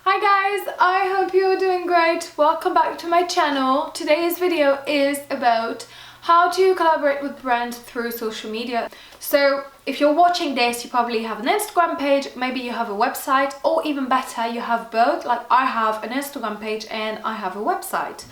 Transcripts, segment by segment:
Hi guys, I hope you're doing great. Welcome back to my channel. Today's video is about how to collaborate with brands through social media. So if you're watching this, you probably have an Instagram page, maybe you have a website, or even better, you have both. Like I have an Instagram page and I have a website.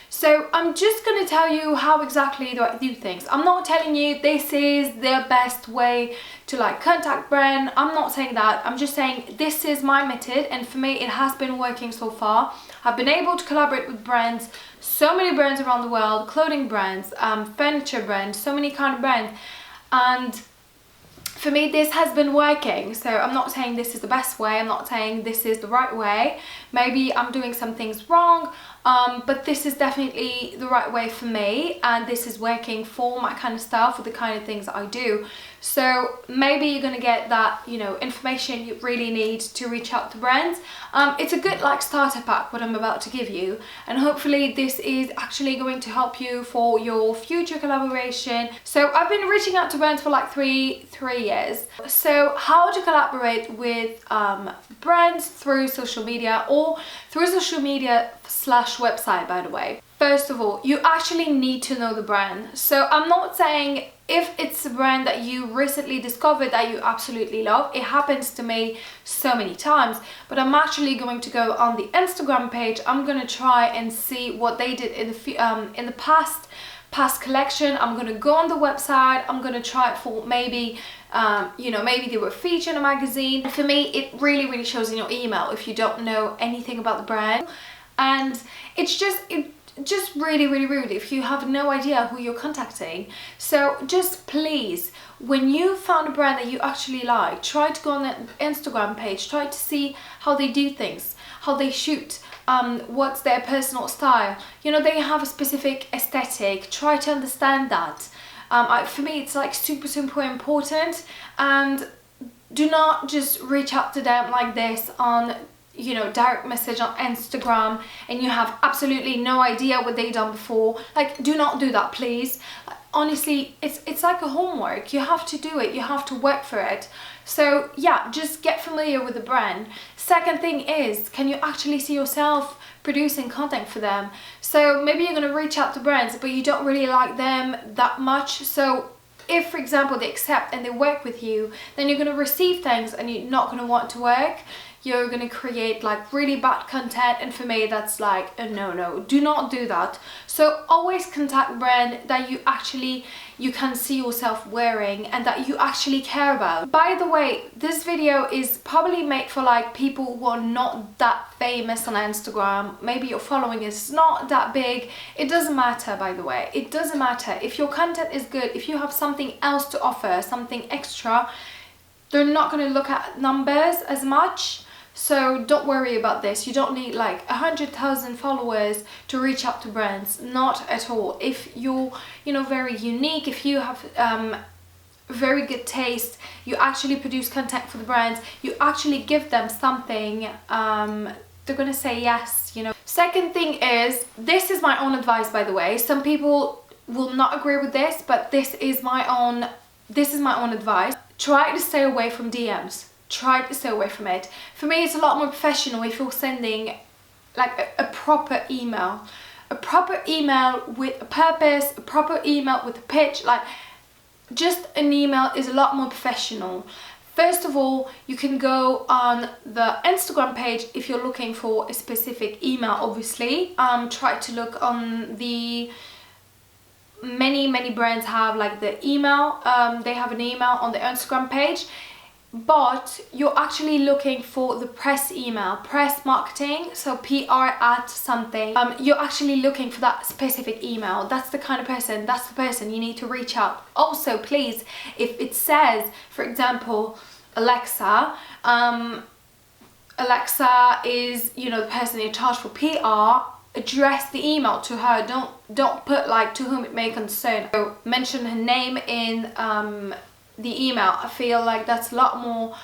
So I'm just going to tell you how exactly do I do things. I'm not telling you this is the best way to contact brand. I'm not saying that. I'm just saying this is my method, and for me it has been working so far. I've been able to collaborate with brands, so many brands around the world, clothing brands, furniture brands, so many kind of brands, and for me this has been working. So I'm not saying this is the best way, I'm not saying this is the right way. Maybe I'm doing some things wrong, but this is definitely the right way for me, and this is working for my kind of style, for the kind of things that I do. So maybe you're gonna get that, information you really need to reach out to brands. It's a good starter pack what I'm about to give you, and hopefully this is actually going to help you for your future collaboration. So I've been reaching out to brands for three years. So how to collaborate with brands through social media, or through social media / website, by the way. First of all, you actually need to know the brand. So I'm not saying if it's a brand that you recently discovered that you absolutely love. It happens to me so many times, but I'm actually going to go on the Instagram page. I'm going to try and see what they did in the past collection. I'm going to go on the website. I'm going to try it for maybe maybe they were featured in a magazine. For me, it really shows in your email if you don't know anything about the brand, and it's just really rude if you have no idea who you're contacting. So just please, when you found a brand that you actually like, try to go on the Instagram page, try to see how they do things, how they shoot, what's their personal style. They have a specific aesthetic. Try to understand that. For me it's super important, and do not just reach out to them like this on direct message on Instagram and you have absolutely no idea what they done before. Do not do that, please. Honestly, it's like a homework. You have to do it, you have to work for it. So yeah, just get familiar with the brand. Second thing is, can you actually see yourself producing content for them? So maybe you're going to reach out to brands but you don't really like them that much. So if, for example, they accept and they work with you, then you're going to receive things and you're not going to want to work. You're going to create really bad content, and for me that's a no. Do not do that. So always contact brand that you can see yourself wearing and that you actually care about. By the way, this video is probably made for people who are not that famous on Instagram. Maybe your following is not that big. It doesn't matter, by the way. It doesn't matter. If your content is good, if you have something else to offer, something extra, they're not going to look at numbers as much. So don't worry about this. You don't need 100,000 followers to reach out to brands. Not at all. If you're very unique, if you have very good taste, you actually produce content for the brands, you actually give them something, they're gonna say yes. Second thing is, this is my own advice, by the way. Some people will not agree with this, but this is my own advice. Try to stay away from DMs. Try to stay away from it. For me, it's a lot more professional if you're sending a proper email. A proper email with a purpose, a proper email with a pitch. Just an email is a lot more professional. First of all, you can go on the Instagram page if you're looking for a specific email, obviously. Try to look on the many brands have the email. They have an email on the Instagram page. But you're actually looking for the press email, press marketing, so PR at something. You're actually looking for that specific email. That's the kind of person, that's the person you need to reach out. Also, please, if it says, for example, Alexa, Alexa is, the person in charge for PR, address the email to her. Don't put to whom it may concern. So mention her name in the email. I feel that's a lot more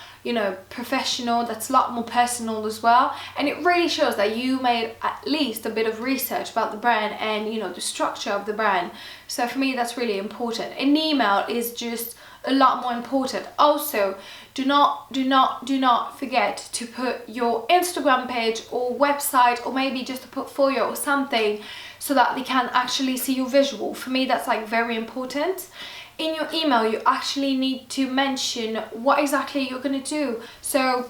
professional, that's a lot more personal as well, and it really shows that you made at least a bit of research about the brand and the structure of the brand. So for me that's really important. An email is just a lot more important. Also, do not forget to put your Instagram page or website, or maybe just a portfolio or something, so that they can actually see your visual. For me, that's like very important. In your email, you actually need to mention what exactly you're going to do. So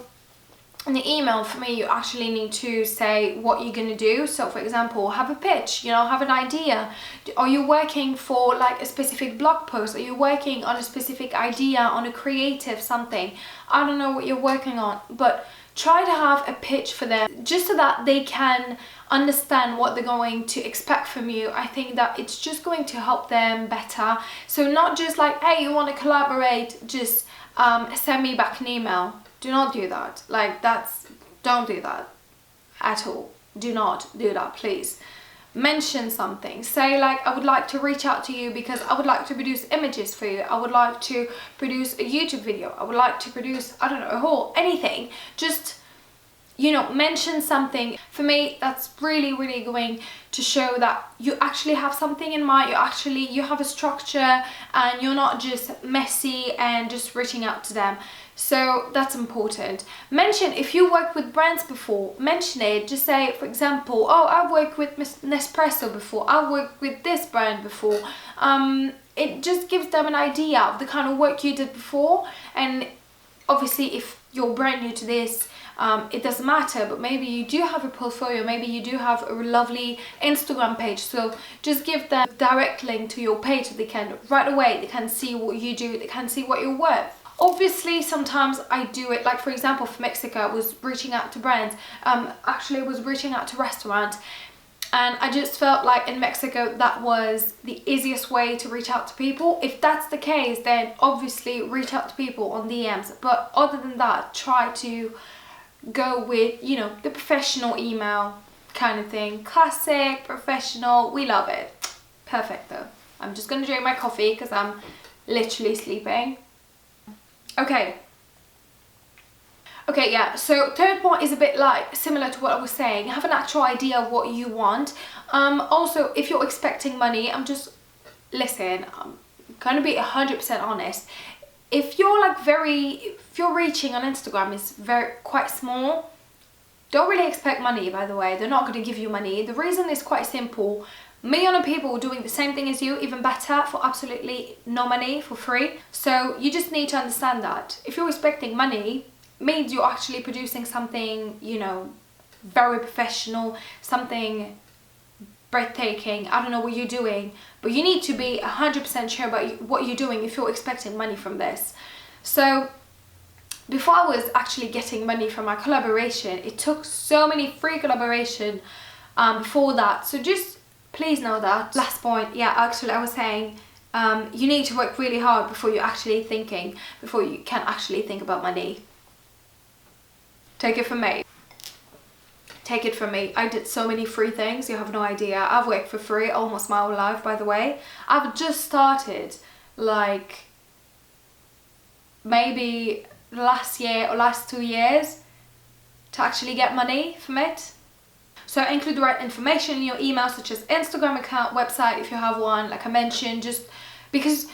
in the email, for me, you actually need to say what you're going to do. So for example, have a pitch, you know, have an idea. Are you working for like a specific blog post? Are you working on a specific idea, on a creative something? I don't know what you're working on, but try to have a pitch for them, just so that they can understand what they're going to expect from you. I think that it's just going to help them better. So not just like, hey, you want to collaborate, just send me back an email. Do not do that. Like, don't do that at all. Do not do that, please. Mention something. Say like, I would like to reach out to you because I would like to produce images for you. I would like to produce a YouTube video. I would like to produce, I don't know, a haul, anything. Just, you know, mention something. For me, that's really going to show that you actually have something in mind. You have a structure, and you're not just messy and just reaching out to them. So that's important. Mention, if you worked with brands before, mention it. Just say, for example, oh, I've worked with Nespresso before, I've worked with this brand before. It just gives them an idea of the kind of work you did before. And obviously, if you're brand new to this, it doesn't matter, but maybe you do have a portfolio, maybe you do have a lovely Instagram page. So just give them a direct link to your page so they can, right away, they can see what you do, they can see what you're worth. Obviously, sometimes I do it, like for example, for Mexico, I was reaching out to brands. Actually, I was reaching out to restaurants, and I just felt like in Mexico that was the easiest way to reach out to people. If that's the case, then obviously reach out to people on DMs. But other than that, try to go with, you know, the professional email kind of thing. Classic, professional, we love it. Perfect though. I'm just gonna drink my coffee because I'm literally sleeping. Okay, yeah, so third point is a bit like similar to what I was saying. Have an actual idea of what you want. Also, if you're expecting money, I'm gonna be 100% honest. If you're like if your reaching on Instagram is quite small, don't really expect money, by the way. They're not gonna give you money. The reason is quite simple. Millions of people doing the same thing as you, even better, for absolutely no money, for free. So you just need to understand that. If you're expecting money, it means you're actually producing something, you know, very professional, something breathtaking. I don't know what you're doing, but you need to be 100% sure about what you're doing if you're expecting money from this. So before I was actually getting money from my collaboration, it took so many free collaboration before that. So just please know that. Last point, yeah, actually I was saying you need to work really hard before you can actually think about money. Take it from me. Take it from me. I did so many free things, you have no idea. I've worked for free almost my whole life, by the way. I've just started like maybe last year or last 2 years to actually get money from it. So include the right information in your email, such as Instagram account, website if you have one, like I mentioned, just because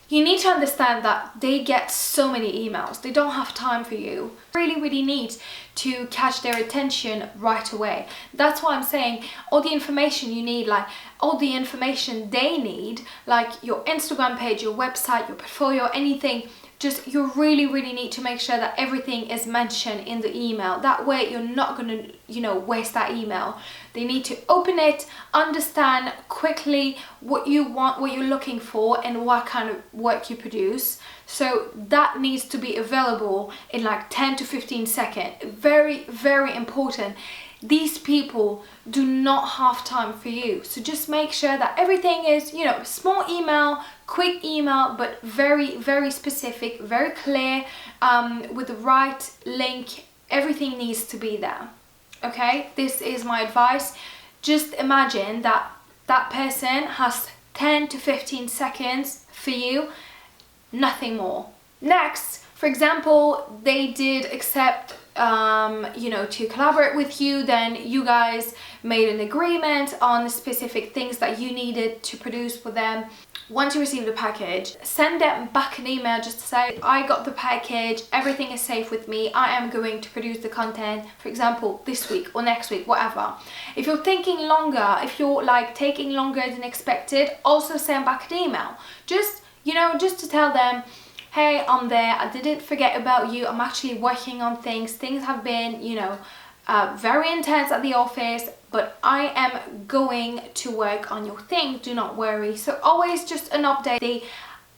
you need to understand that they get so many emails. They don't have time for you. Really need to catch their attention right away. That's why I'm saying all the information you need, like all the information they need, like your Instagram page, your website, your portfolio, anything, just you really need to make sure that everything is mentioned in the email. That way you're not gonna, you know, waste that email. They need to open it, understand quickly what you want, what you're looking for, and what kind of work you produce. So that needs to be available in like 10 to 15 seconds. Very important. These people do not have time for you. So just make sure that everything is, you know, small email, quick email, but very specific, very clear, with the right link. Everything needs to be there. Okay, this is my advice. Just imagine that that person has 10 to 15 seconds for you, nothing more. Next, for example, they did accept you know, to collaborate with you, then you guys made an agreement on the specific things that you needed to produce for them. Once you receive the package, send them back an email just to say, I got the package, everything is safe with me, I am going to produce the content, for example, this week or next week, whatever. If you're thinking longer, if you're like taking longer than expected, also send back an email. Just, you know, just to tell them, hey, I'm there, I didn't forget about you, I'm actually working on things. Things have been, you know, very intense at the office, but I am going to work on your thing, do not worry. So always just an update. They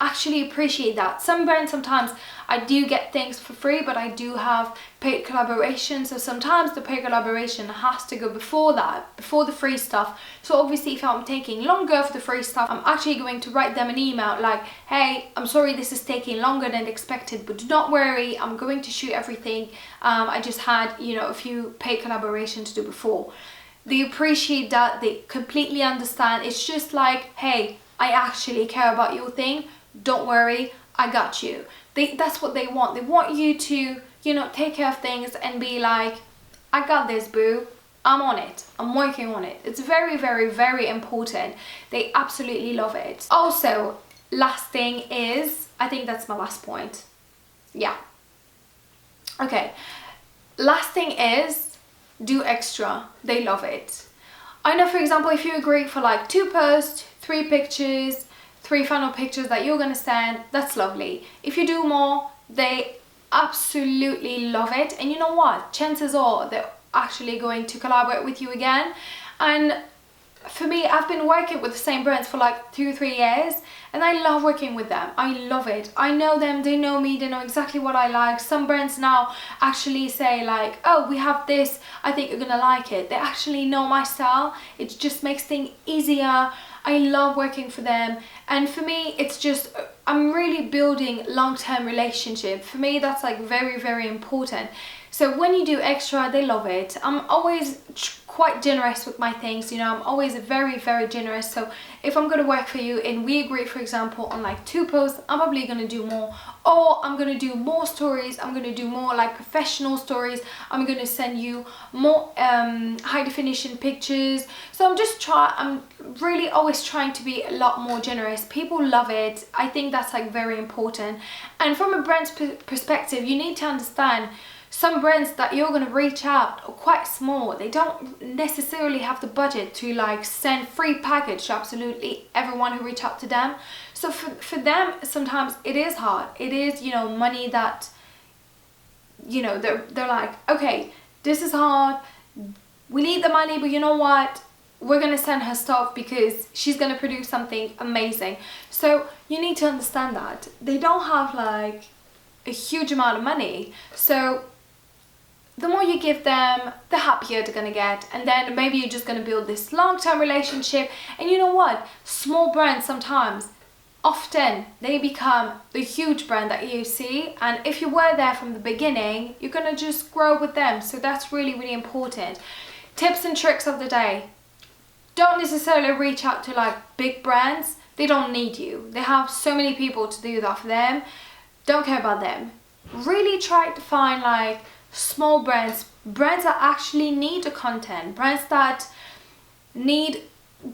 actually appreciate that. Some brands, sometimes I do get things for free, but I do have paid collaboration, so sometimes the paid collaboration has to go before that, before the free stuff. So obviously if I'm taking longer for the free stuff, I'm actually going to write them an email like, hey, I'm sorry this is taking longer than expected, but do not worry, I'm going to shoot everything. I just had, you know, a few paid collaborations to do before. They appreciate that, they completely understand. It's just like, hey, I actually care about your thing, don't worry, I got you. That's what they want. They want you to, you know, take care of things and be like, I got this, boo, I'm on it, I'm working on it. It's very, very, very important. They absolutely love it. Also, last thing is, I think that's my last point. Yeah. Okay. Last thing is, do extra. They love it. I know, for example, if you agree for like 2 posts, 3 pictures, 3 final pictures that you're gonna send, that's lovely. If you do more, they absolutely love it. And you know what? Chances are they're actually going to collaborate with you again. And for me, I've been working with the same brands for like 2 or 3 years, and I love working with them. I love it. I know them, they know me, they know exactly what I like. Some brands now actually say like, oh, we have this, I think you're gonna like it. They actually know my style. It just makes things easier. I love working for them, and for me it's just, I'm really building long-term relationship. For me that's like very, very important. So when you do extra, they love it. I'm always quite generous with my things, you know, I'm always very, very generous. So if I'm going to work for you and we agree, for example, on like 2 posts, I'm probably going to do more, or I'm going to do more stories, I'm going to do more like professional stories, I'm going to send you more high definition pictures. So I'm really always trying to be a lot more generous. People love it. I think that's like very important. And from a brand's perspective, you need to understand, some brands that you're going to reach out are quite small. They don't necessarily have the budget to like send free package to absolutely everyone who reach out to them. So for them, sometimes it is hard. It is, you know, money that, you know, they're like, okay, this is hard, we need the money, but you know what? We're going to send her stuff because she's going to produce something amazing. So you need to understand that. They don't have like a huge amount of money. So the more you give them, the happier they're gonna get, and then maybe you're just gonna build this long-term relationship. And you know what? Small brands sometimes, often, they become the huge brand that you see, and if you were there from the beginning, you're gonna just grow with them. So that's really, really important. Tips and tricks of the day. Don't necessarily reach out to like big brands. They don't need you. They have so many people to do that for them. Don't care about them. Really try to find like small brands that actually need the content, brands that need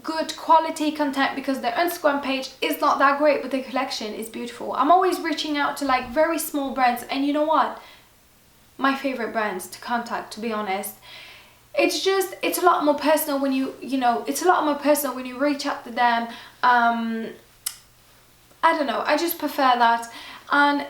good quality content because their Instagram page is not that great but their collection is beautiful. I'm always reaching out to like very small brands, and you know what, my favorite brands to contact, to be honest. It's a lot more personal when it's a lot more personal when you reach out to them. I don't know, I just prefer that. And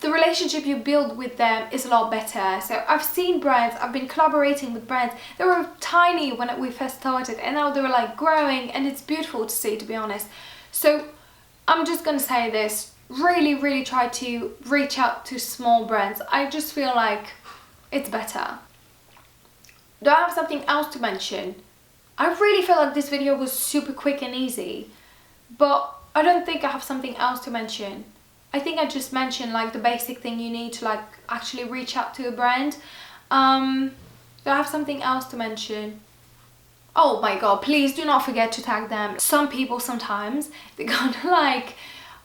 the relationship you build with them is a lot better. So I've seen brands, I've been collaborating with brands, they were tiny when we first started, and now they were like growing, and it's beautiful to see, to be honest. So I'm just gonna say this, really, really try to reach out to small brands. I just feel like it's better. Do I have something else to mention? I really feel like this video was super quick and easy, but I don't think I have something else to mention. I think I just mentioned like the basic thing you need to like actually reach out to a brand. Do I have something else to mention? Oh my god, please do not forget to tag them. Some people sometimes, they're gonna like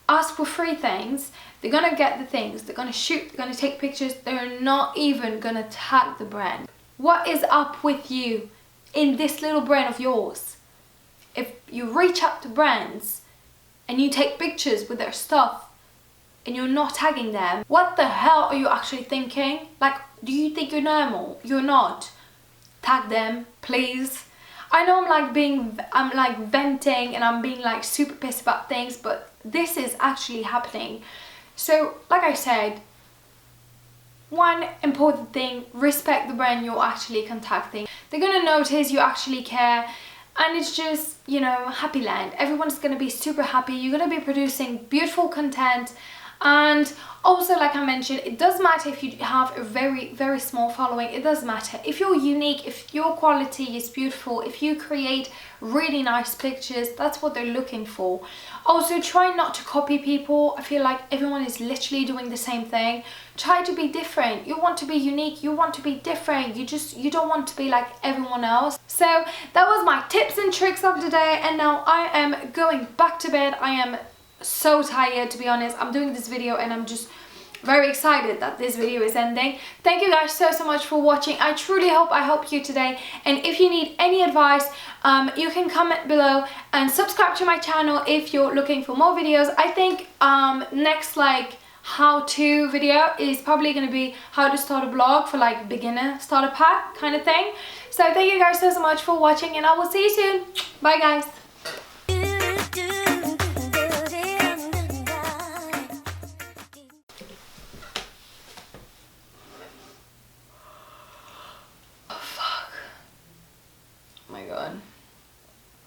ask for free things, they're gonna get the things, they're gonna shoot, they're gonna take pictures, they're not even gonna tag the brand. What is up with you in this little brand of yours? If you reach out to brands and you take pictures with their stuff and you're not tagging them, what the hell are you actually thinking? Like, do you think you're normal? You're not. Tag them, please. I know I'm like venting and I'm being like super pissed about things, but this is actually happening. So like I said, one important thing, respect the brand you're actually contacting. They're gonna notice you actually care, and it's just, you know, happy land. Everyone's gonna be super happy. You're gonna be producing beautiful content. And also, like I mentioned, it does matter if you have a very small following. It does matter if you're unique, if your quality is beautiful, if you create really nice pictures. That's what they're looking for. Also, try not to copy people. I feel like everyone is literally doing the same thing. Try to be different. You want to be unique, you want to be different, you don't want to be like everyone else. So that was my tips and tricks of the day, and now I am going back to bed. I am so tired, to be honest. I'm doing this video and I'm just very excited that this video is ending. Thank you guys so much for watching. I truly hope I helped you today, and if you need any advice, you can comment below and subscribe to my channel if you're looking for more videos. I think next like how-to video is probably going to be how to start a blog for like beginner starter pack kind of thing. So thank you guys so much for watching, and I will see you soon. Bye guys.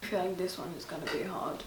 I feel like this one is gonna be hard.